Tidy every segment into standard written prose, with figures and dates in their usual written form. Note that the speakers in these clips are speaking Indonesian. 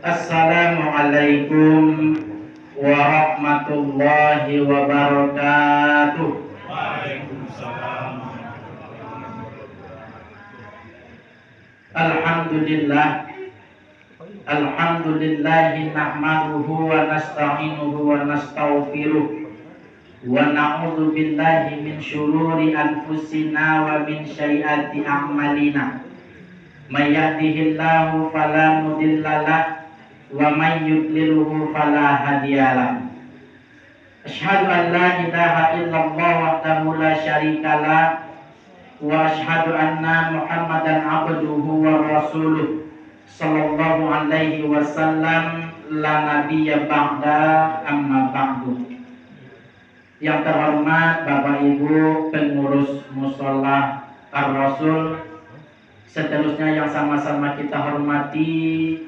Assalamualaikum warahmatullahi wabarakatuh. Waalaikumsalam. Alhamdulillah. Alhamdulillahi nahmaduhu wa nasta'inuhu wa nastaghfiruh wa na'udzu billahi min syururi anfusina wa min sayyiati a'malina. May yahdihillahu fala mudhillalah wa may yudlilhu fala hadiyalah. Asyhadu an la ilaha illallah wahdahu la syarikalah wa asyhadu anna Muhammadan abduhu wa rasuluh sallallahu alaihi wasallam la nabiyya ba'da amma ba'du. Yang terhormat Bapak Ibu pengurus Mushola Ar-Rasul, seterusnya yang sama-sama kita hormati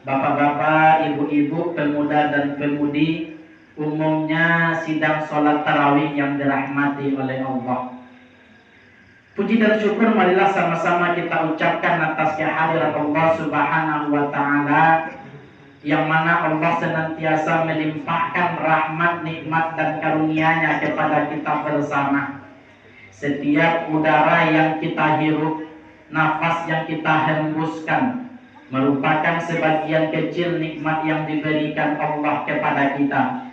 Bapak-bapak, ibu-ibu, pemuda dan pemudi, umumnya sidang sholat tarawih yang dirahmati oleh Allah. Puji dan syukur marilah sama-sama kita ucapkan atas kehadirat Allah Subhanahu wa Ta'ala, yang mana Allah senantiasa melimpahkan rahmat, nikmat dan karunia-Nya kepada kita bersama. Setiap udara yang kita hirup, nafas yang kita hembuskan merupakan sebagian kecil nikmat yang diberikan Allah kepada kita.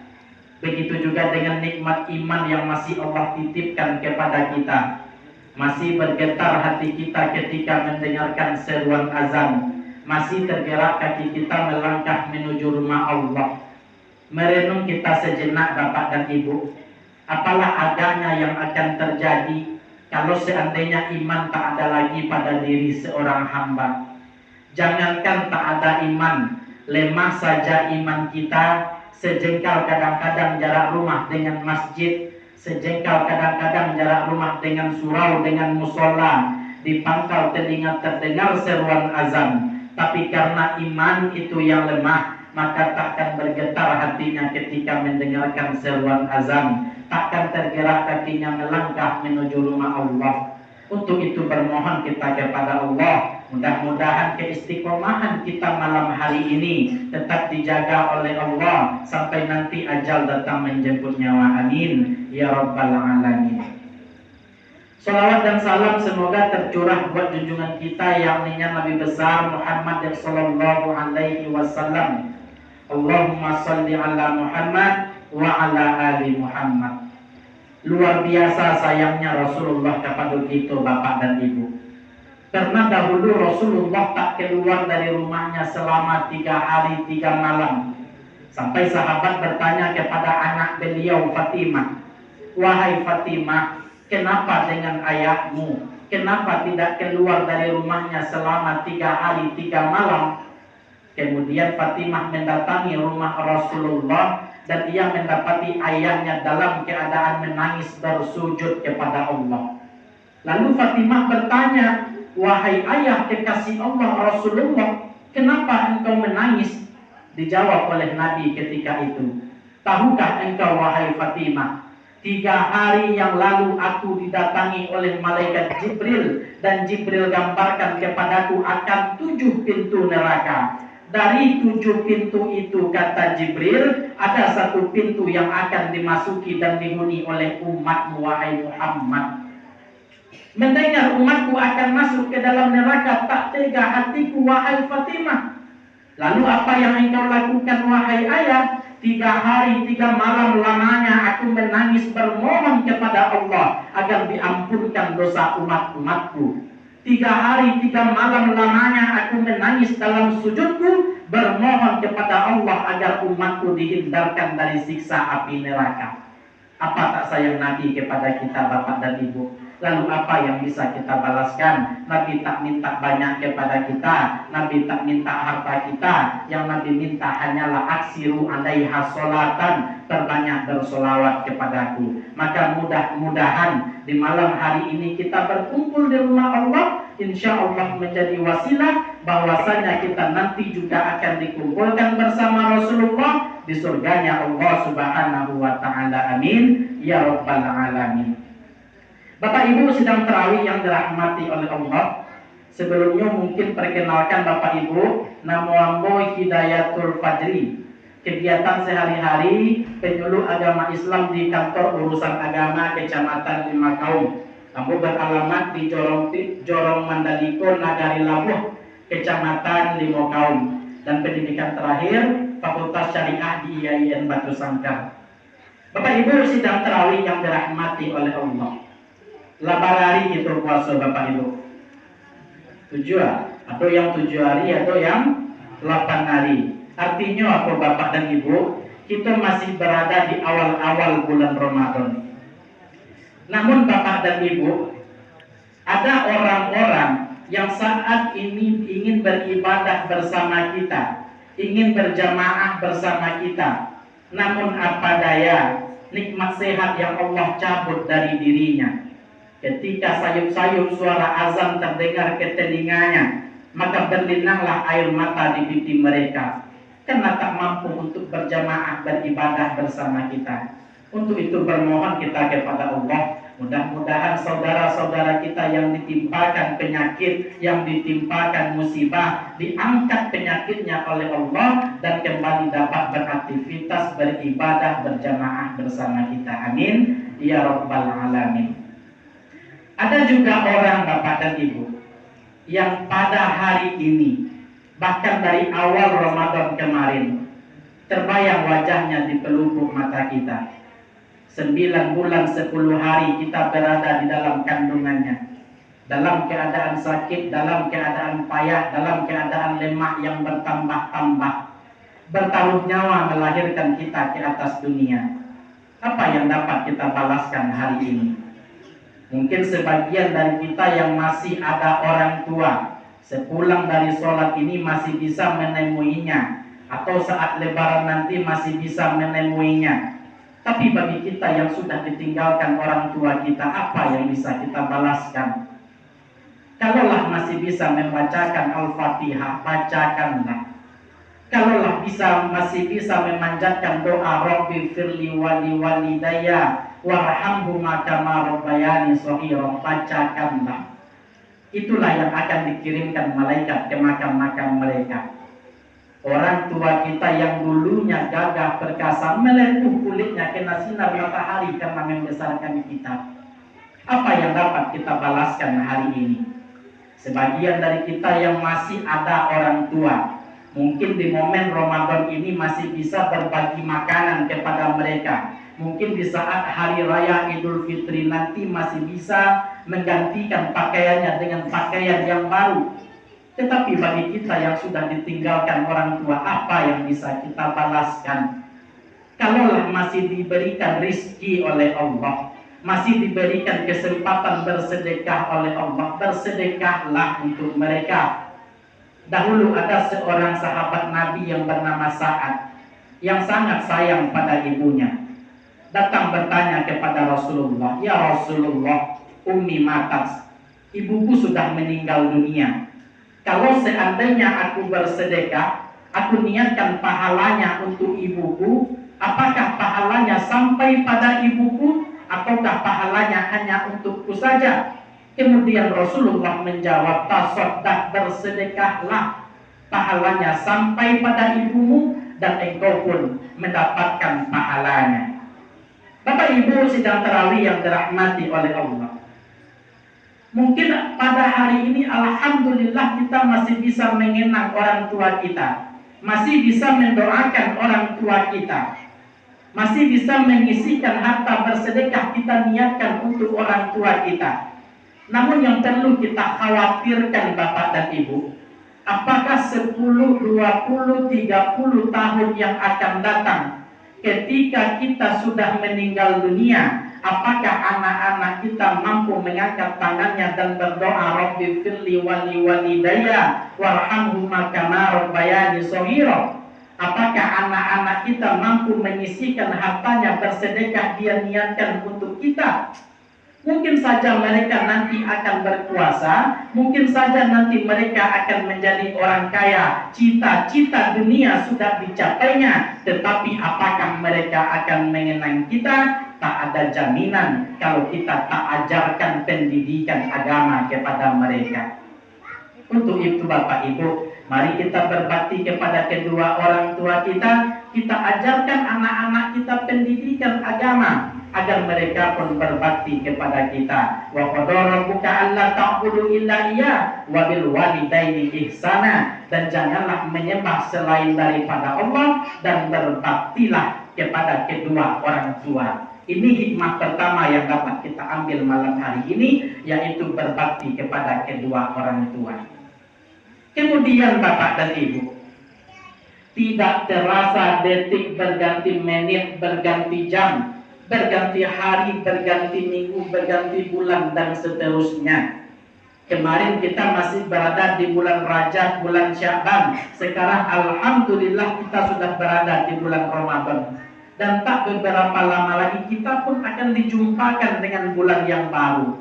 Begitu juga dengan nikmat iman yang masih Allah titipkan kepada kita. Masih bergetar hati kita ketika mendengarkan seruan azan, masih tergerak kaki kita melangkah menuju rumah Allah. Merenung kita sejenak Bapak dan Ibu, apalah agaknya yang akan terjadi kalau seandainya iman tak ada lagi pada diri seorang hamba. Jangankan tak ada iman, lemah saja iman kita, sejengkal kadang-kadang jarak rumah dengan masjid, sejengkal kadang-kadang jarak rumah dengan surau, dengan musola, di pangkal telinga terdengar seruan azan. Tapi karena iman itu yang lemah, maka takkan bergetar hatinya ketika mendengarkan seruan azan, takkan tergerak kakinya melangkah menuju rumah Allah. Untuk itu bermohon kita kepada Allah, mudah-mudahan keistiqomahan kita malam hari ini tetap dijaga oleh Allah sampai nanti ajal datang menjemput nyawa. Amin ya rabbal alamin. Salawat dan salam semoga tercurah buat junjungan kita yang namanya Nabi besar Muhammad sallallahu alaihi wasallam. Allahumma shalli ala Muhammad wa ala ali Muhammad. Luar biasa sayangnya Rasulullah kepada kita Bapak dan Ibu. Karena dahulu Rasulullah tak keluar dari rumahnya selama 3 hari 3 malam. Sampai sahabat bertanya kepada anak beliau Fatimah, "Wahai Fatimah, kenapa dengan ayahmu? Kenapa tidak keluar dari rumahnya selama 3 hari 3 malam?" Kemudian Fatimah mendatangi rumah Rasulullah dan ia mendapati ayahnya dalam keadaan menangis bersujud kepada Allah. Lalu Fatimah bertanya, "Wahai ayah kekasih Allah Rasulullah, kenapa engkau menangis?" Dijawab oleh Nabi ketika itu, "Tahukah engkau wahai Fatimah, 3 hari yang lalu aku didatangi oleh malaikat Jibril, dan Jibril gambarkan kepadaku akan 7 pintu neraka. Dari 7 pintu itu," kata Jibril, "ada 1 pintu yang akan dimasuki dan dihuni oleh umatmu wahai Muhammad." Mendengar umatku akan masuk ke dalam neraka, tak tega hatiku wahai Fatimah. Lalu apa yang engkau lakukan wahai ayah? 3 hari 3 malam lamanya aku menangis bermohon kepada Allah agar diampunkan dosa umat-umatku. 3 hari 3 malam lamanya aku menangis dalam sujudku bermohon kepada Allah agar umatku dihindarkan dari siksa api neraka. Apa tak sayang Nabi kepada kita Bapak dan Ibu? Lalu apa yang bisa kita balaskan? Nabi tak minta banyak kepada kita, Nabi tak minta harta kita. Yang Nabi minta hanyalah aksiru alaiha sholatan, perbanyak bersolawat kepadaku. Maka mudah-mudahan di malam hari ini kita berkumpul di rumah Allah, insya Allah menjadi wasilah bahwasanya kita nanti juga akan dikumpulkan bersama Rasulullah di surganya Allah Subhanahu wa Ta'ala. Amin ya rabbal alamin. Bapak Ibu sidang tarawih yang dirahmati oleh Allah, Sebelumnya mungkin perkenalkan Bapak Ibu, nama Ambo Hidayatul Fajri. Kegiatan sehari-hari penyuluh agama Islam di kantor urusan agama Kecamatan Limakaum. Ambo beralamat di Jorong Mandaliko, Nagari Labuh, Kecamatan Limakaum. Dan pendidikan terakhir Fakultas Syariah di IAIN Batu Sangkar. Bapak Ibu sidang tarawih yang dirahmati oleh Allah. Labarari itu puasa Bapak Ibu. 7 atau yang 7 hari atau yang 8 hari. Artinya apa Bapak dan Ibu? Kita masih berada di awal-awal bulan Ramadan. Namun Bapak dan Ibu, ada orang-orang yang saat ini ingin beribadah bersama kita, ingin berjamaah bersama kita. Namun apa daya, nikmat sehat yang Allah cabut dari dirinya. Ketika sayup-sayup suara azan terdengar ke telinganya, maka berlinanglah air mata di pipi mereka, karena tak mampu untuk berjamaah beribadah bersama kita. Untuk itu bermohon kita kepada Allah, mudah-mudahan saudara-saudara kita yang ditimpakan penyakit, yang ditimpakan musibah, diangkat penyakitnya oleh Allah dan kembali dapat beraktivitas, beribadah, berjamaah bersama kita. Amin ya rabbal alamin. Ada juga orang Bapak dan Ibu yang pada hari ini, bahkan dari awal Ramadan kemarin, terbayang wajahnya di pelupuk mata kita. 9 bulan 10 hari kita berada di dalam kandungannya, dalam keadaan sakit, dalam keadaan payah, dalam keadaan lemah yang bertambah-tambah, bertaruh nyawa melahirkan kita ke atas dunia. Apa yang dapat kita balaskan hari ini? Mungkin sebagian dari kita yang masih ada orang tua, sepulang dari sholat ini masih bisa menemuinya, atau saat lebaran nanti masih bisa menemuinya. Tapi bagi kita yang sudah ditinggalkan orang tua kita, apa yang bisa kita balaskan? Kalaulah masih bisa membacakan Al-Fatihah, bacakanlah. Kalaulah masih bisa memanjatkan doa Rabbi firli wali walidayya warhamhuma kama rabbayani shaghira, bacakanlah. Itulah yang akan dikirimkan malaikat ke makam-makam mereka. Orang tua kita yang dulunya gagah perkasa, melepuh kulitnya kena sinar matahari karena membesarkan kita. Apa yang dapat kita balaskan hari ini? Sebagian dari kita yang masih ada orang tua, mungkin di momen Ramadan ini masih bisa berbagi makanan kepada mereka. Mungkin di saat hari raya Idul Fitri nanti masih bisa menggantikan pakaiannya dengan pakaian yang baru. Tetapi bagi kita yang sudah ditinggalkan orang tua, apa yang bisa kita balaskan? Kalaulah masih diberikan rizki oleh Allah, masih diberikan kesempatan bersedekah oleh Allah, bersedekahlah untuk mereka. Dahulu ada seorang sahabat Nabi yang bernama Sa'ad, yang sangat sayang pada ibunya. Datang bertanya kepada Rasulullah, "Ya Rasulullah, ummi matat, ibuku sudah meninggal dunia. Kalau seandainya aku bersedekah, aku niatkan pahalanya untuk ibuku, apakah pahalanya sampai pada ibuku, ataukah pahalanya hanya untukku saja?" Kemudian Rasulullah menjawab, "Tasaddaq, bersedekahlah, pahalanya sampai pada ibumu dan engkau pun mendapatkan pahalanya." Bapak Ibu sidang tarawih yang dirahmati oleh Allah, mungkin pada hari ini alhamdulillah kita masih bisa mengenang orang tua kita, masih bisa mendoakan orang tua kita, masih bisa menyisihkan harta bersedekah kita niatkan untuk orang tua kita. Namun yang perlu kita khawatirkan Bapak dan Ibu, apakah 10, 20, 30 tahun yang akan datang, ketika kita sudah meninggal dunia, apakah anak-anak kita mampu mengangkat tangannya dan berdoa Rabbi firli wali walidayya warhamhuma kama rabbayani shaghira? Apakah anak-anak kita mampu menyisihkan hartanya bersedekah dia niatkan untuk kita? Mungkin saja mereka nanti akan berkuasa, mungkin saja nanti mereka akan menjadi orang kaya, cita-cita dunia sudah dicapainya, tetapi apakah mereka akan mengenang kita? Tak ada jaminan kalau kita tak ajarkan pendidikan agama kepada mereka. Untuk itu Bapak Ibu, mari kita berbakti kepada kedua orang tua kita. Kita ajarkan anak-anak kita pendidikan agama agar mereka pun berbakti kepada kita. Wa qadara rabbuka alla ta'budu illa iyyah wa bil walidaini ihsana. Dan janganlah menyembah selain daripada Allah, dan berbaktilah kepada kedua orang tua. Ini hikmah pertama yang dapat kita ambil malam hari ini, yaitu berbakti kepada kedua orang tua. Kemudian Bapak dan Ibu, tidak terasa detik berganti menit, berganti jam, berganti hari, berganti minggu, berganti bulan, dan seterusnya. Kemarin kita masih berada di bulan Rajab, bulan Sya'ban. Sekarang alhamdulillah kita sudah berada di bulan Ramadan. Dan tak beberapa lama lagi kita pun akan dijumpakan dengan bulan yang baru.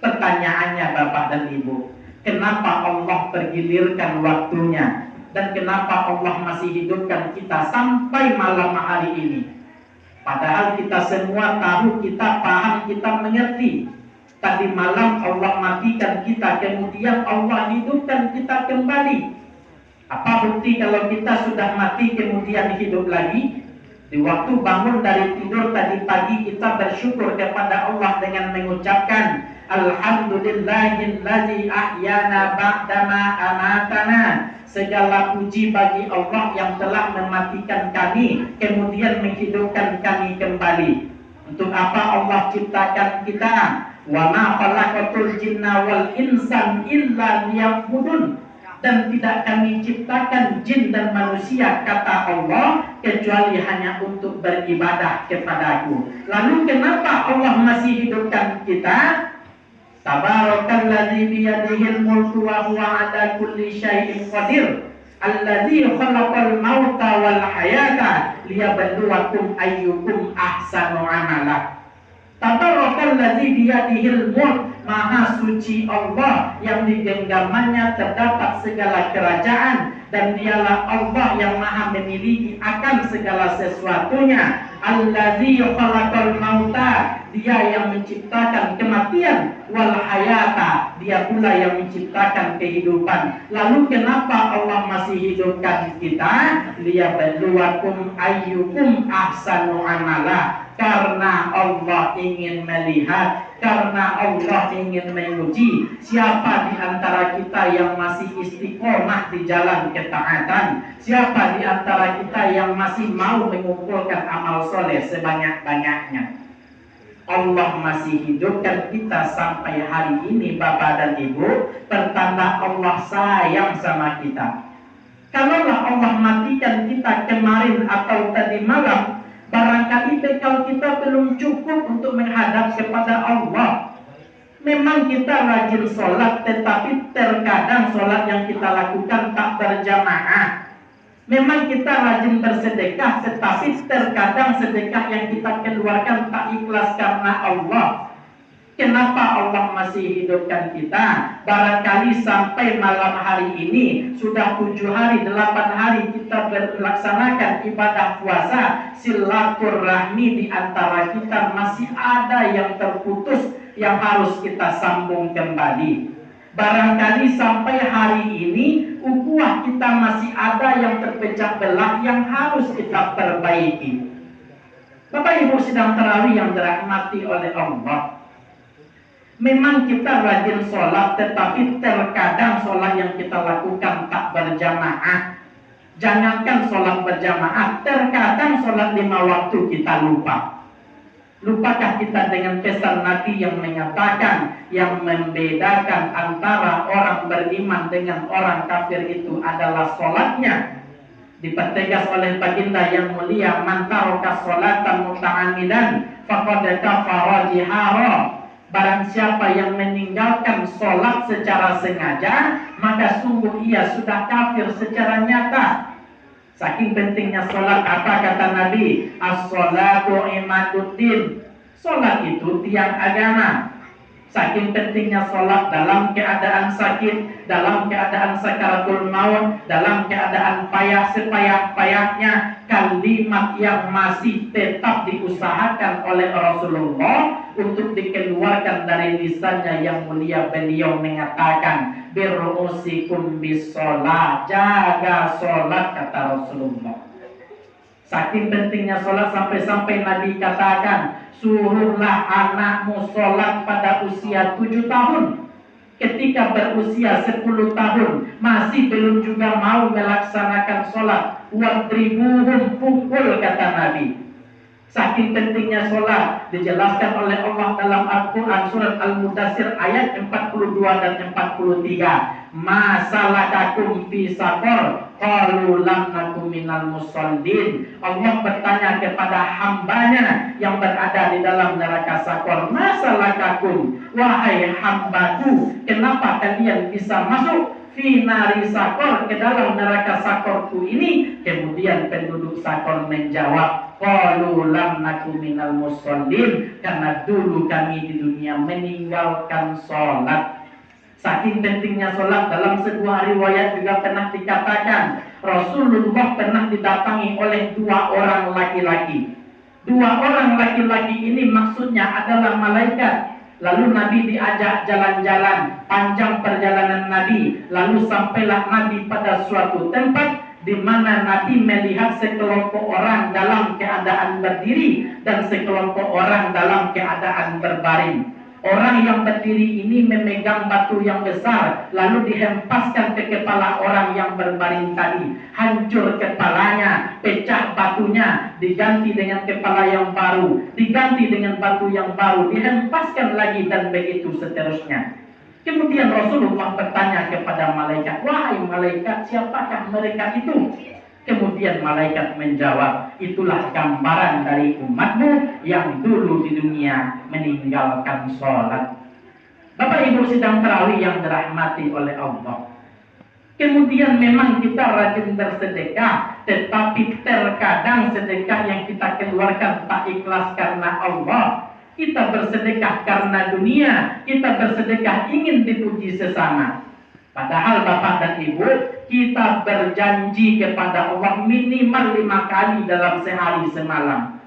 Pertanyaannya Bapak dan Ibu, kenapa Allah pergilirkan waktunya? Dan kenapa Allah masih hidupkan kita sampai malam hari ini? Padahal kita semua tahu, kita paham, kita mengerti. Tadi malam Allah matikan kita, kemudian Allah hidupkan kita kembali. Apa bukti kalau kita sudah mati kemudian hidup lagi? Di waktu bangun dari tidur tadi pagi kita bersyukur kepada Allah dengan mengucapkan Alhamdulillahillazi ahyana ba'dama amatana. Segala puji bagi Allah yang telah mematikan kami kemudian menghidupkan kami kembali. Untuk apa Allah ciptakan kita? Wa ma khalaqatul jinna wal insan illa liya'budun. Dan tidak kami ciptakan jin dan manusia, kata Allah, kecuali hanya untuk beribadah kepadaku. Lalu kenapa Allah masih hidupkan kita? Tabarakalladzi biyadihil mulku wa huwa ala kulli syai'in qadir. Alladzi khalaqal mauta wal hayata liyabluwakum ayyukum ahsanu amala. Tabarakalladzi biyadihil mulk, maha suci Allah yang di genggamannya terdapat segala kerajaan, dan dialah Allah yang maha memiliki akan segala sesuatunya. Alladzi khalaqal mauta, dia yang menciptakan kematian, wal hayata, dia pula yang menciptakan kehidupan. Lalu kenapa Allah masih hidupkan kita? Liyabluwakum ayyukum ahsanu amala. Karena Allah ingin melihat, karena Allah ingin menguji siapa di antara kita yang masih istiqomah di jalan ketaatan, siapa di antara kita yang masih mau mengumpulkan amal soleh sebanyak-banyaknya. Allah masih hidupkan kita sampai hari ini Bapak dan Ibu, pertanda Allah sayang sama kita. Kalaulah Allah matikan kita kemarin atau tadi malam, barangkali bekal kita belum cukup untuk menghadap kepada Allah. Memang kita rajin sholat, tetapi terkadang sholat yang kita lakukan tak berjamaah. Memang kita rajin bersedekah, tetapi terkadang sedekah yang kita keluarkan tak ikhlas karena Allah. Kenapa Allah masih hidupkan kita? Barangkali sampai malam hari ini sudah 7 hari, 8 hari kita melaksanakan ibadah puasa, silaturahmi di antara kita masih ada yang terputus, yang harus kita sambung kembali. Barangkali sampai hari ini ukhuwah kita masih ada yang terpecah belah, yang harus kita perbaiki. Bapak Ibu sidang tarawih yang dirahmati oleh Allah, memang kita rajin sholat, tetapi terkadang sholat yang kita lakukan tak berjamaah. Jangankan sholat berjamaah, terkadang sholat 5 waktu kita lupa. Lupakah kita dengan pesan Nabi yang menyatakan, yang membedakan antara orang beriman dengan orang kafir itu adalah sholatnya? Dipertegas oleh baginda yang mulia, man taraka sholatan muta'ammidan faqad kafara jihara. Barang siapa yang meninggalkan sholat secara sengaja, maka sungguh ia sudah kafir secara nyata. Saking pentingnya sholat, apa kata Nabi? As-sholatu imaduddin. Sholat itu tiang agama. Saking pentingnya sholat dalam keadaan sakit, dalam keadaan sakaratul maut, dalam keadaan payah sepayah-payahnya, kalimat yang masih tetap diusahakan oleh Rasulullah untuk dikeluarkan dari lisannya yang mulia. Beliau mengatakan, "Birru'usikum bisolat," jaga sholat, kata Rasulullah. Saking pentingnya sholat sampai-sampai Nabi katakan, suruhlah anakmu sholat pada usia 7 tahun. Ketika berusia 10 tahun masih belum juga mau melaksanakan sholat, wadribuhum, pukul, kata Nabi. Saking pentingnya sholat dijelaskan oleh Allah dalam Al-Quran surat Al-Mudassir ayat 42 dan 43. Masalakakum fi saqar qalu lam nakum minal musallin. Allah bertanya kepada hambanya yang berada di dalam neraka Sakor, masalakakum, wahai hambaku, kenapa kalian bisa masuk fi nari Sakor, ke dalam neraka Sakorku ini? Kemudian penduduk Sakor menjawab, qalu lam nakum minal musallin, karena dulu kami di dunia meninggalkan sholat. Saking pentingnya sholat, dalam sebuah riwayat juga pernah dikatakan Rasulullah pernah didatangi oleh 2 orang laki-laki. 2 orang laki-laki ini maksudnya adalah malaikat. Lalu Nabi diajak jalan-jalan, panjang perjalanan Nabi. Lalu sampailah Nabi pada suatu tempat di mana Nabi melihat sekelompok orang dalam keadaan berdiri dan sekelompok orang dalam keadaan berbaring. Orang yang berdiri ini memegang batu yang besar, lalu dihempaskan ke kepala orang yang berbaring tadi. Hancur kepalanya, pecah batunya, diganti dengan kepala yang baru, diganti dengan batu yang baru, dihempaskan lagi, dan begitu seterusnya. Kemudian Rasulullah bertanya kepada malaikat, wahai malaikat, siapakah mereka itu? Kemudian malaikat menjawab, itulah gambaran dari umatmu yang dulu di dunia meninggalkan sholat. Bapak Ibu sidang tarawih yang dirahmati oleh Allah. Kemudian memang kita rajin bersedekah, tetapi terkadang sedekah yang kita keluarkan tak ikhlas karena Allah. Kita bersedekah karena dunia, kita bersedekah ingin dipuji sesama. Padahal Bapak dan Ibu, kita berjanji kepada Allah minimal 5 kali dalam sehari semalam.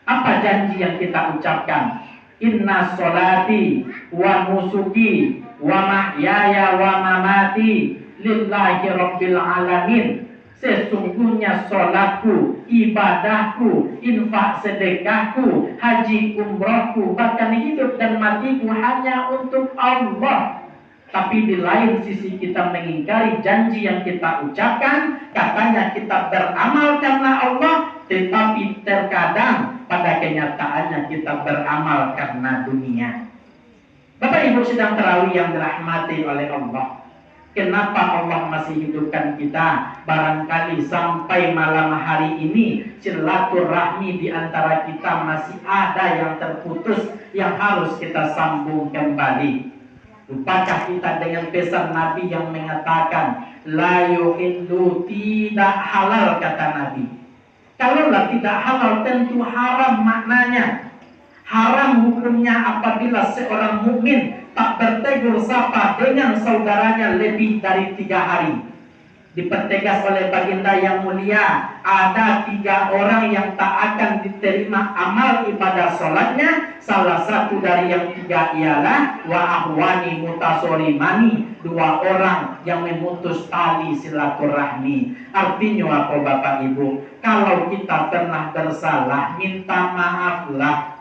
Apa janji yang kita ucapkan? Inna sholati wa nusuki wa mahyaya wa mamati lillahi rabbil alamin. Sesungguhnya sholatku, ibadahku, infak sedekahku, haji umrohku, bahkan hidup dan matiku hanya untuk Allah. Tapi di lain sisi kita mengingkari janji yang kita ucapkan. Katanya kita beramal karena Allah, tetapi terkadang pada kenyataannya kita beramal karena dunia. Bapak Ibu sedang tarawih yang dirahmati oleh Allah. Kenapa Allah masih hidupkan kita? Barangkali sampai malam hari ini silaturahmi di antara kita masih ada yang terputus, yang harus kita sambung kembali. Lupakah kita dengan pesan Nabi yang mengatakan la yuhillu, tidak halal, kata Nabi. Kalaulah tidak halal tentu haram maknanya. Haram hukumnya apabila seorang mukmin tak bertegur sapa dengan saudaranya lebih dari 3 hari. Dipertegas oleh baginda yang mulia, ada 3 orang yang tak akan diterima amal ibadah sholatnya. Salah satu dari yang 3 ialah wa ahwani mutasorimani, 2 orang yang memutus tali silaturahmi. Artinya apa Bapak Ibu? Kalau kita pernah bersalah, minta maaflah.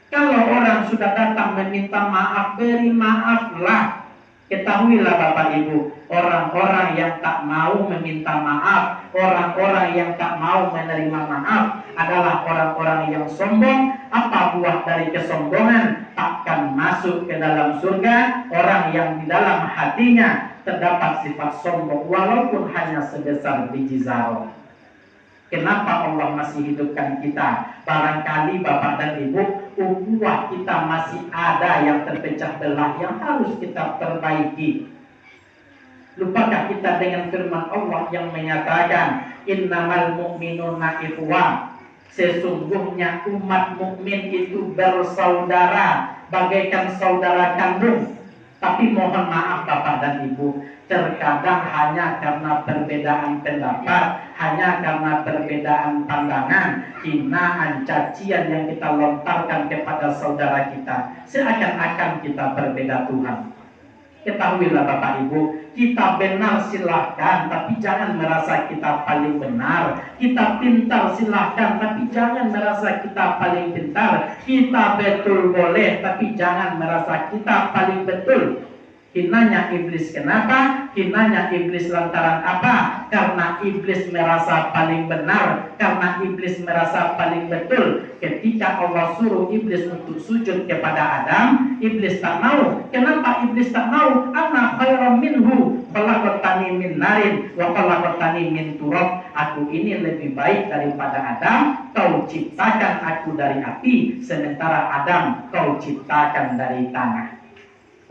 Kalau orang sudah datang meminta maaf, beri maaflah. Ketahuilah Bapak Ibu, orang-orang yang tak mau meminta maaf, orang-orang yang tak mau menerima maaf adalah orang-orang yang sombong. Apa buah dari kesombongan? Takkan masuk ke dalam surga orang yang di dalam hatinya terdapat sifat sombong walaupun hanya sebesar biji zarah. Kenapa Allah masih hidupkan kita? Barangkali Bapak dan Ibu, ukhuwah kita masih ada yang terpecah belah yang harus kita perbaiki. Lupakah kita dengan firman Allah yang menyatakan innamal mu'minuna ikhwah, sesungguhnya umat mukmin itu bersaudara. bagaikan saudara kandung. Tapi mohon maaf Bapak dan Ibu, terkadang hanya karena perbedaan pendapat, hanya karena perbedaan pandangan, hinaan, cacian yang kita lontarkan kepada saudara kita, seakan-akan kita berbeda Tuhan. Ketahuilah Bapak Ibu, kita benar silahkan, tapi jangan merasa kita paling benar. Kita pintar silahkan, tapi jangan merasa kita paling pintar. Kita betul boleh, tapi jangan merasa kita paling betul. Hinanya iblis kenapa? Hinanya iblis lantaran apa? Karena iblis merasa paling benar, karena iblis merasa paling betul. Ketika Allah suruh iblis untuk sujud kepada Adam, iblis tak mau. Kenapa iblis tak mau? Ana khairum minhu, khalaqtani min narin wa khalaqtani min turab. Aku ini lebih baik daripada Adam, kau ciptakan aku dari api, sementara Adam kau ciptakan dari tanah.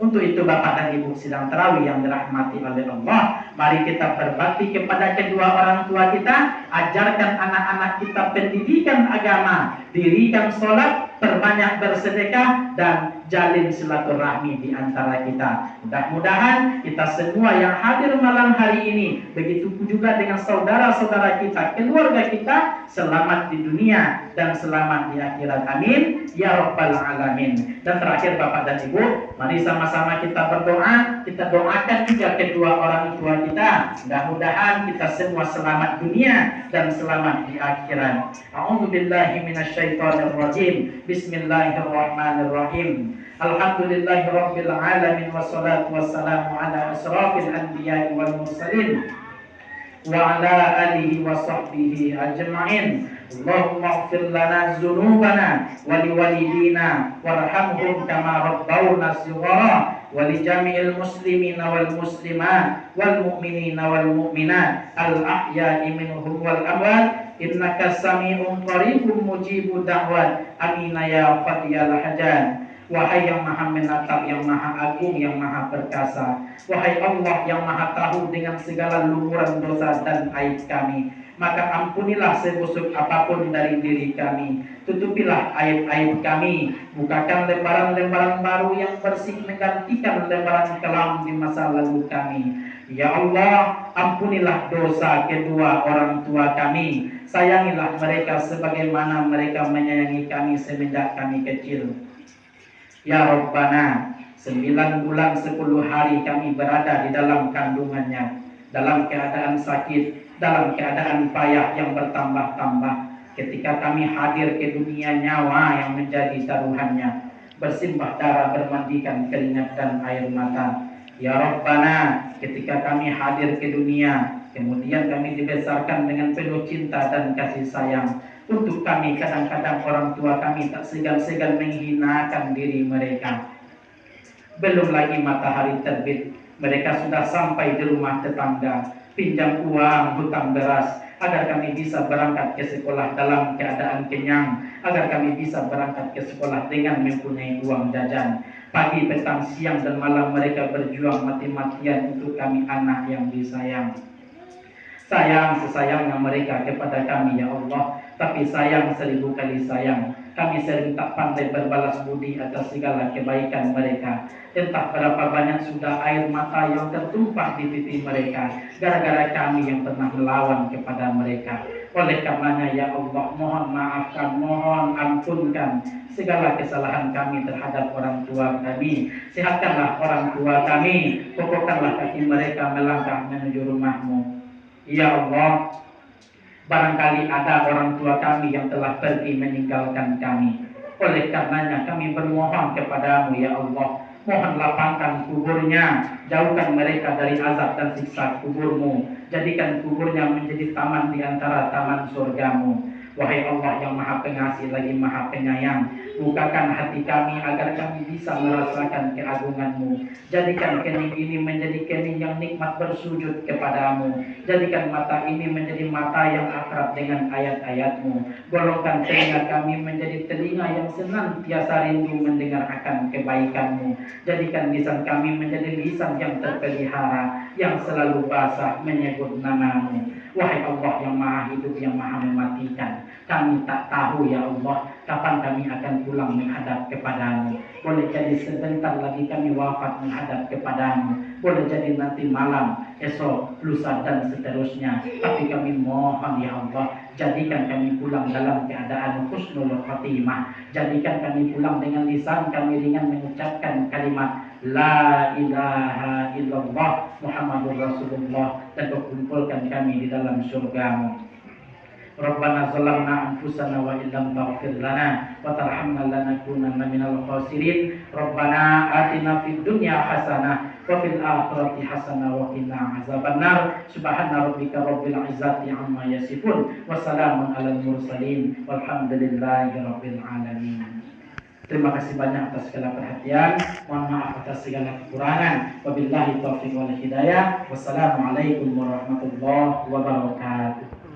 Untuk itu Bapak dan Ibu sidang tarawih yang dirahmati oleh Allah, mari kita berbakti kepada kedua orang tua kita, ajarkan anak-anak kita pendidikan agama, dirikan sholat, perbanyak bersedekah, dan jalin silaturahmi di antara kita. Mudah-mudahan kita semua yang hadir malam hari ini, begitu juga dengan saudara-saudara kita, keluarga kita, selamat di dunia dan selamat di akhirat. Amin ya rabbal alamin. Dan terakhir Bapak dan Ibu, mari sama-sama kita berdoa. Kita doakan juga kedua orang tua kita, mudah-mudahan kita semua selamat dunia dan selamat di akhirat. A'udzubillahi minasyaitonirrajim. Bismillahirrahmanirrahim. Alhamdulillahirabbil alamin wassalatu wassalamu ala asrafil anbiya'i wal mursalin wa ala alihi wa sahbihi ajma'in. Allahumma ighfir lana dzunubana wa liwalidina warhamhum kama rabbawna shighara wa li jami'il muslimina wal muslimat wal mu'minina wal mu'minat al ahya'i minhum wal amwat innaka sami'un qaribun mujibud da'wat. Amin ya fadiyal hajat. Wahai yang maha menatap, yang maha agung, yang maha perkasa, wahai Allah yang maha tahu dengan segala lumuran dosa dan aib kami, maka ampunilah sebusuk apapun dari diri kami, tutupilah aib-aib kami, bukakan lembaran-lembaran baru yang bersih menggantikan lembaran kelam di masa lalu kami. Ya Allah, ampunilah dosa kedua orang tua kami, sayangilah mereka sebagaimana mereka menyayangi kami semenjak kami kecil. Ya Rabbana, 9 bulan 10 hari kami berada di dalam kandungannya, dalam keadaan sakit, dalam keadaan payah yang bertambah-tambah. Ketika kami hadir ke dunia, nyawa yang menjadi taruhannya, bersimbah darah, bermandikan keringat dan air mata. Ya Rabbana, ketika kami hadir ke dunia, kemudian kami dibesarkan dengan penuh cinta dan kasih sayang. Untuk kami, kadang-kadang orang tua kami tak segan-segan menghinakan diri mereka. Belum lagi matahari terbit, mereka sudah sampai di rumah tetangga, pinjam uang, hutang beras, agar kami bisa berangkat ke sekolah dalam keadaan kenyang, agar kami bisa berangkat ke sekolah dengan mempunyai uang jajan. Pagi, petang, siang, dan malam mereka berjuang mati-matian untuk kami anak yang disayang. Sayang sesayangnya mereka kepada kami ya Allah, tapi sayang 1000 kali sayang. Kami sering tak pandai berbalas budi atas segala kebaikan mereka. Entah berapa banyak sudah air mata yang tertumpah di pipi mereka, gara-gara kami yang pernah melawan kepada mereka. Oleh karenanya ya Allah, mohon maafkan, mohon ampunkan segala kesalahan kami terhadap orang tua kami. Sehatkanlah orang tua kami, kokohkanlah kaki mereka melangkah menuju rumah-Mu. Ya Allah, barangkali ada orang tua kami yang telah pergi meninggalkan kami. Oleh karenanya kami bermohon kepadamu ya Allah, mohon lapangkan kuburnya, jauhkan mereka dari azab dan siksa kuburmu, jadikan kuburnya menjadi taman di antara taman surgamu. Wahai Allah yang maha pengasih lagi maha penyayang, bukakan hati kami agar kami bisa merasakan keagungan-Mu. Jadikan kening ini menjadi kening yang nikmat bersujud kepadamu. Jadikan mata ini menjadi mata yang akrab dengan ayat-ayat-Mu. Golongkan telinga kami menjadi telinga yang senantiasa rindu mendengar akan kebaikan-Mu. Jadikan lisan kami menjadi lisan yang terpelihara, yang selalu basah menyebut nama-Mu. Wahai Allah yang maha hidup, yang maha mematikan, kami tak tahu ya Allah kapan kami akan pulang menghadap kepadamu. Boleh jadi sebentar lagi kami wafat menghadap kepadamu, boleh jadi nanti malam, esok, lusa dan seterusnya. Tapi kami mohon ya Allah, jadikan kami pulang dalam keadaan husnul khatimah. Jadikan kami pulang dengan lisan kami ringan mengucapkan kalimat La ilaha illallah Muhammadur Rasulullah, dan kau kumpulkan kami di dalam surgamu. Rabbana zalamna anfusana wa illam taghfir lana wa tarhamna lanakunanna minal khasirin. Rabbana atina fid dunya hasanah wa fil akhirati hasanah wa qina azabannar. Subhana rabbika rabbil izzati amma yasifun wa salamun alal mursalin walhamdulillahi rabbil alamin. Terima kasih banyak atas segala perhatian. Mohon maaf atas segala kekurangan. Wabillahi taufiq wal hidayah. Wassalamualaikum warahmatullahi wabarakatuh.